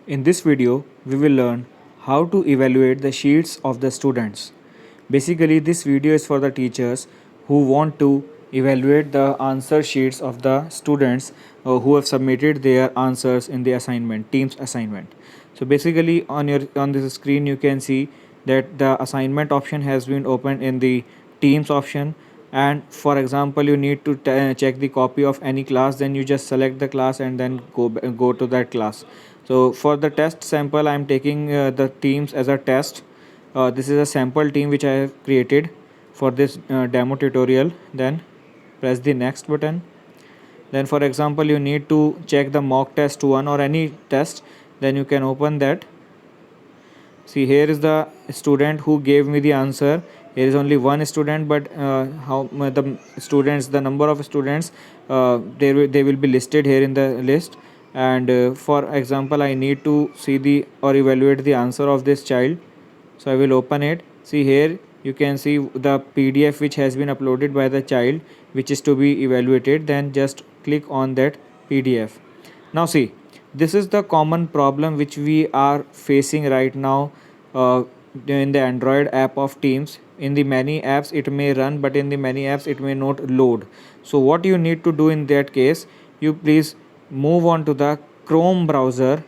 In this video, we will learn how to evaluate the sheets of the students. Basically, this video is for the teachers who want to evaluate the answer sheets of the students who have submitted their answers in the assignment, team's assignment. So basically, on this screen, you can see that the assignment option has been opened in the teams option. And for example, you need to check the copy of any class, then you just select the class and then go to that class. So for the test sample, I'm taking the teams as a test. This is a sample team which I have created for this demo tutorial. Then press the next button. Then for example, you need to check the mock test 1 or any test, then you can open that. See, here is the student who gave me the answer. Here is only one student, but the number of students, they will be listed here in the list. And for example, I need to see the or evaluate the answer of this child. So I will open it. See, here you can see the PDF which has been uploaded by the child, which is to be evaluated. Then just click on that PDF. Now see, this is the common problem which we are facing right now in the Android app of Teams. In the many apps it may run, but in the many apps it may not load. So what you need to do in that case, you please move on to the Chrome browser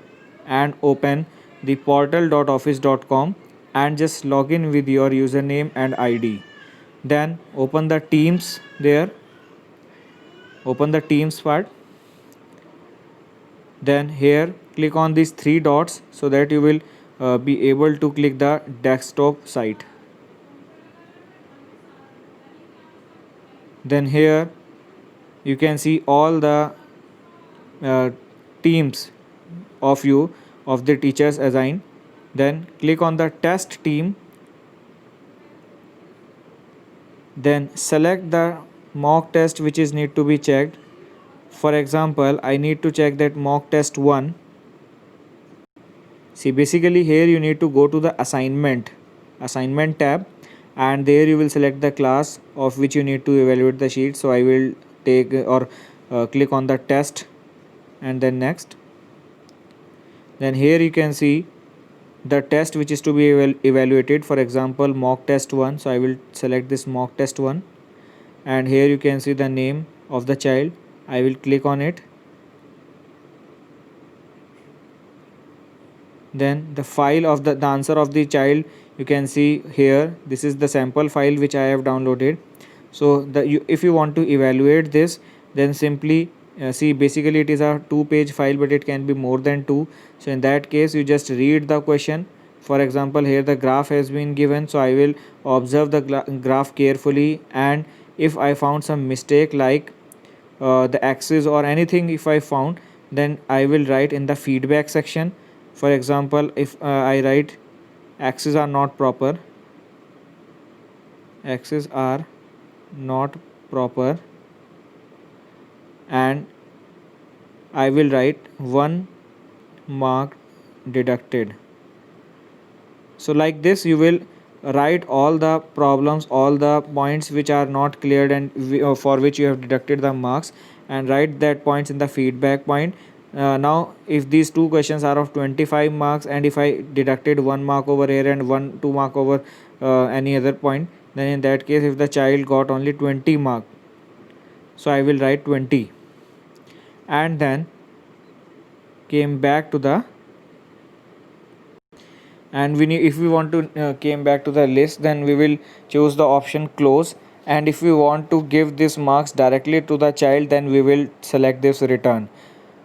and open the portal.office.com and just log in with your username and ID. Then open the Teams there, open the Teams part. Then here click on these three dots so that you will be able to click the desktop site. Then here you can see all the teams of the teachers assigned. Then click on the test team. Then select the mock test which is need to be checked. For example, I need to check that mock test 1. See, basically here you need to go to the assignment tab, and there you will select the class of which you need to evaluate the sheet. So I will take or click on the test and then next. Then here you can see the test which is to be evaluated, for example mock test 1. So I will select this mock test 1, and here you can see the name of the child. I will click on it. Then the file of the answer of the child, you can see here, this is the sample file which I have downloaded. So if you want to evaluate this, then simply see, basically it is a 2-page file, but it can be more than 2. So in that case, you just read the question. For example, here the graph has been given, so I will observe the graph carefully, and if I found some mistake like the axis or anything, if I found, then I will write in the feedback section. For example, if I write axes are not proper, and I will write 1 mark deducted. So like this you will write all the problems, all the points which are not cleared and for which you have deducted the marks, and write that points in the feedback point. Now if these two questions are of 25 marks, and if I deducted 1 mark over here and 2 mark over any other point, then in that case if the child got only 20 mark, so I will write 20, and then came back to the, and if we want to came back to the list, then we will choose the option close. And if we want to give these marks directly to the child, then we will select this return.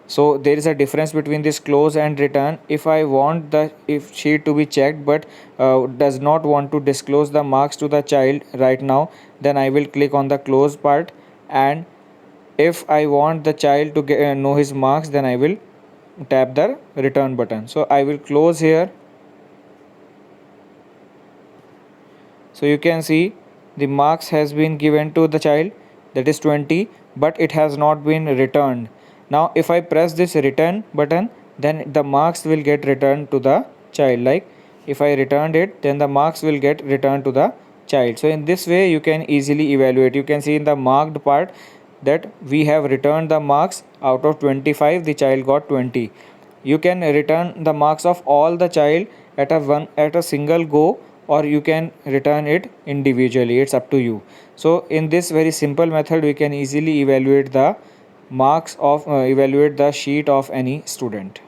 So there is a difference between this close and return. If I want the sheet to be checked, but does not want to disclose the marks to the child right now, then I will click on the close part. And if I want the child to know his marks, then I will tap the return button. So I will close here. So you can see the marks has been given to the child, that is 20, but it has not been returned. Now if I press this return button, then the marks will get returned to the child. Like if I returned it, then the marks will get returned to the child. So in this way you can easily evaluate. You can see in the marked part that we have returned the marks. Out of 25, the child got 20. You can return the marks of all the child at a single go, or you can return it individually. It's up to you. So in this very simple method we can easily evaluate the marks of evaluate the sheet of any student.